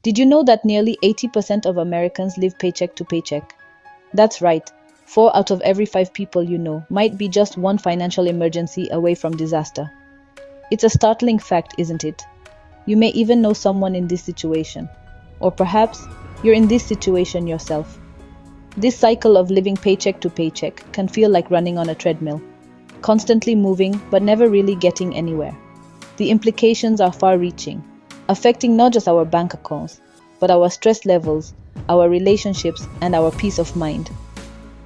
Did you know that nearly 80% of Americans live paycheck to paycheck? That's right. 4 out of every 5 people you know might be just one financial emergency away from disaster. It's a startling fact, isn't it? You may even know someone in this situation. Or perhaps you're in this situation yourself. This cycle of living paycheck to paycheck can feel like running on a treadmill, constantly moving but never really getting anywhere. The implications are far-reaching, affecting not just our bank accounts, but our stress levels, our relationships, and our peace of mind.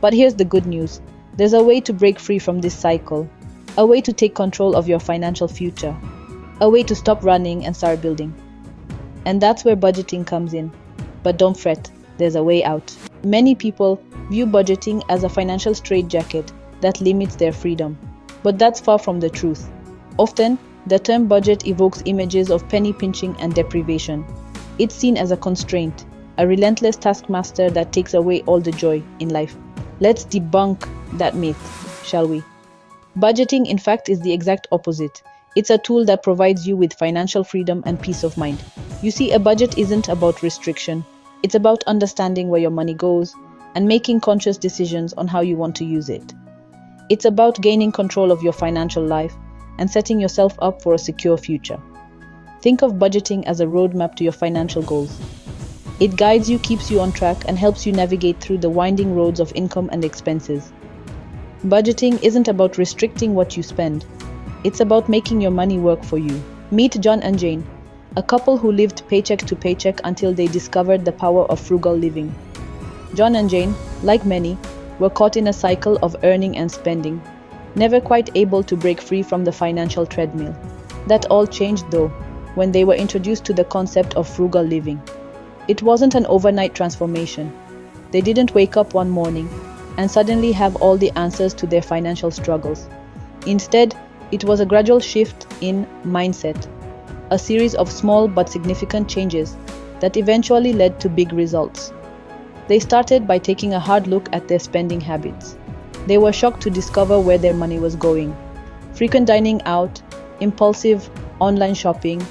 But here's the good news. There's a way to break free from this cycle, a way to take control of your financial future, a way to stop running and start building. And that's where budgeting comes in. But don't fret, there's a way out. Many people view budgeting as a financial straitjacket that limits their freedom. But that's far from the truth. Often, the term budget evokes images of penny pinching and deprivation. It's seen as a constraint, a relentless taskmaster that takes away all the joy in life. Let's debunk that myth, shall we? Budgeting, in fact, is the exact opposite. It's a tool that provides you with financial freedom and peace of mind. You see, a budget isn't about restriction. It's about understanding where your money goes and making conscious decisions on how you want to use it. It's about gaining control of your financial life and setting yourself up for a secure future. Think of budgeting as a roadmap to your financial goals. It guides you, keeps you on track, and helps you navigate through the winding roads of income and expenses. Budgeting isn't about restricting what you spend. It's about making your money work for you. Meet John and Jane, a couple who lived paycheck to paycheck until they discovered the power of frugal living. John and Jane, like many, were caught in a cycle of earning and spending, never quite able to break free from the financial treadmill. That all changed, though, when they were introduced to the concept of frugal living. It wasn't an overnight transformation. They didn't wake up one morning and suddenly have all the answers to their financial struggles. Instead, it was a gradual shift in mindset, a series of small but significant changes that eventually led to big results. They started by taking a hard look at their spending habits. They were shocked to discover where their money was going. Frequent dining out, impulsive online shopping,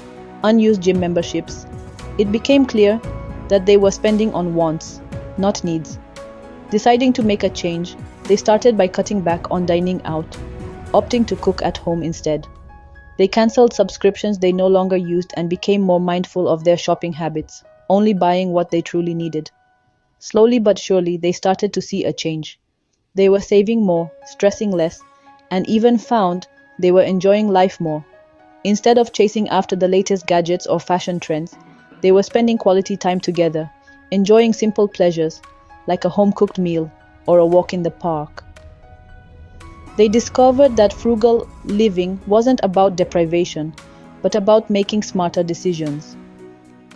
unused gym memberships. It became clear that they were spending on wants, not needs. Deciding to make a change, they started by cutting back on dining out, opting to cook at home instead. They canceled subscriptions they no longer used and became more mindful of their shopping habits, only buying what they truly needed. Slowly but surely, they started to see a change. They were saving more, stressing less, and even found they were enjoying life more. Instead of chasing after the latest gadgets or fashion trends, they were spending quality time together, enjoying simple pleasures like a home-cooked meal or a walk in the park. They discovered that frugal living wasn't about deprivation, but about making smarter decisions.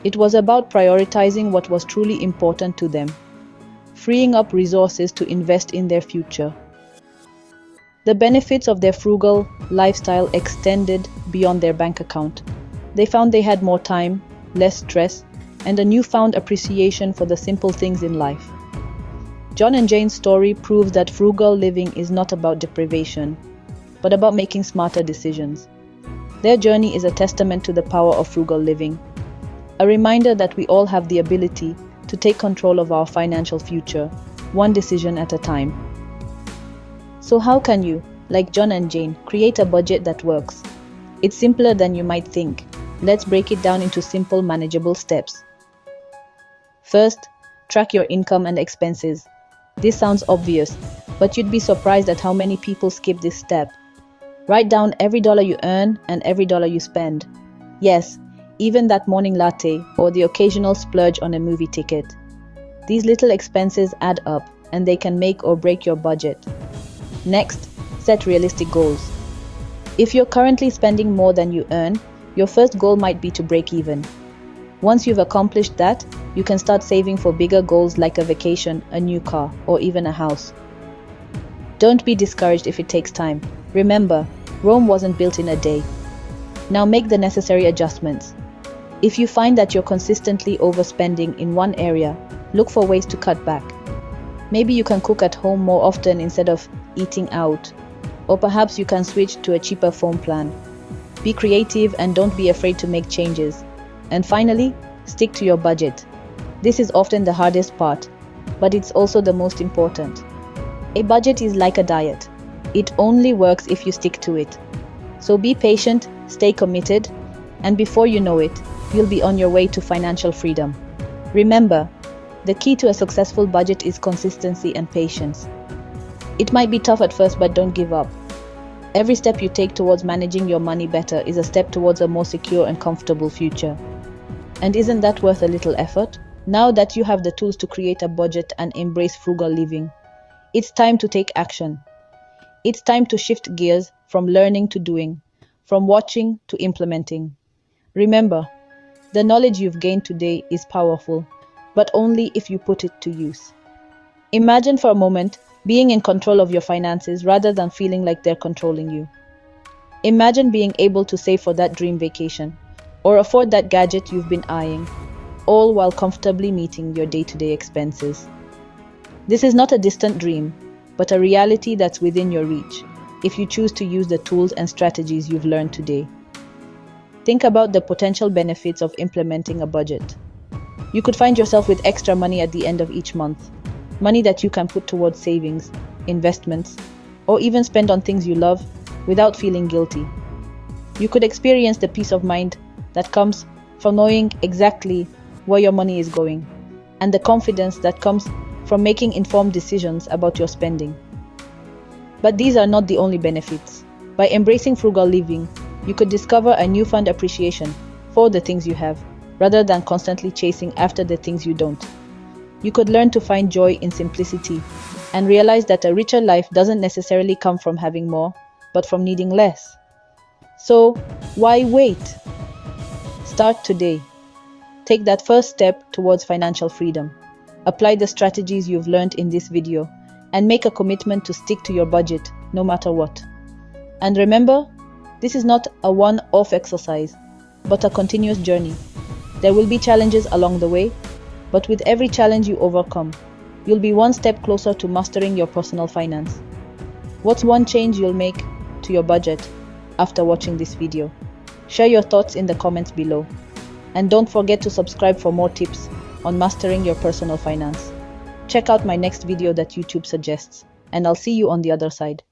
It was about prioritizing what was truly important to them, freeing up resources to invest in their future. The benefits of their frugal lifestyle extended beyond their bank account. They found they had more time, less stress, and a newfound appreciation for the simple things in life. John and Jane's story proves that frugal living is not about deprivation, but about making smarter decisions. Their journey is a testament to the power of frugal living, a reminder that we all have the ability to take control of our financial future, one decision at a time. So how can you, like John and Jane, create a budget that works? It's simpler than you might think. Let's break it down into simple, manageable steps. First, track your income and expenses. This sounds obvious, but you'd be surprised at how many people skip this step. Write down every dollar you earn and every dollar you spend. Yes, even that morning latte or the occasional splurge on a movie ticket. These little expenses add up, and they can make or break your budget. Next, set realistic goals. If you're currently spending more than you earn, your first goal might be to break even. Once you've accomplished that, you can start saving for bigger goals like a vacation, a new car, or even a house. Don't be discouraged if it takes time. Remember, Rome wasn't built in a day. Now make the necessary adjustments. If you find that you're consistently overspending in one area, look for ways to cut back. Maybe you can cook at home more often instead of eating out, or perhaps you can switch to a cheaper phone plan. Be creative and don't be afraid to make changes. And finally, Stick to your budget. This is often the hardest part, but it's also the most important. A budget is like a diet. It only works if you stick to it. So be patient, stay committed, and before you know it, you'll be on your way to financial freedom. Remember, the key to a successful budget is consistency and patience. It might be tough at first, but don't give up. Every step you take towards managing your money better is a step towards a more secure and comfortable future. And isn't that worth a little effort? Now that you have the tools to create a budget and embrace frugal living, it's time to take action. It's time to shift gears from learning to doing, from watching to implementing. Remember, the knowledge you've gained today is powerful, but only if you put it to use. Imagine for a moment being in control of your finances rather than feeling like they're controlling you. Imagine being able to save for that dream vacation or afford that gadget you've been eyeing, all while comfortably meeting your day-to-day expenses. This is not a distant dream, but a reality that's within your reach if you choose to use the tools and strategies you've learned today. Think about the potential benefits of implementing a budget. You could find yourself with extra money at the end of each month, money that you can put towards savings, investments, or even spend on things you love without feeling guilty. You could experience the peace of mind that comes from knowing exactly where your money is going, and the confidence that comes from making informed decisions about your spending. But these are not the only benefits. By embracing frugal living, you could discover a newfound appreciation for the things you have, rather than constantly chasing after the things you don't. You could learn to find joy in simplicity and realize that a richer life doesn't necessarily come from having more, but from needing less. So, why wait? Start today. Take that first step towards financial freedom. Apply the strategies you've learned in this video and make a commitment to stick to your budget no matter what. And remember, this is not a one-off exercise, but a continuous journey. There will be challenges along the way, but with every challenge you overcome, you'll be one step closer to mastering your personal finance. What's one change you'll make to your budget after watching this video? Share your thoughts in the comments below. And don't forget to subscribe for more tips on mastering your personal finance. Check out my next video that YouTube suggests, and I'll see you on the other side.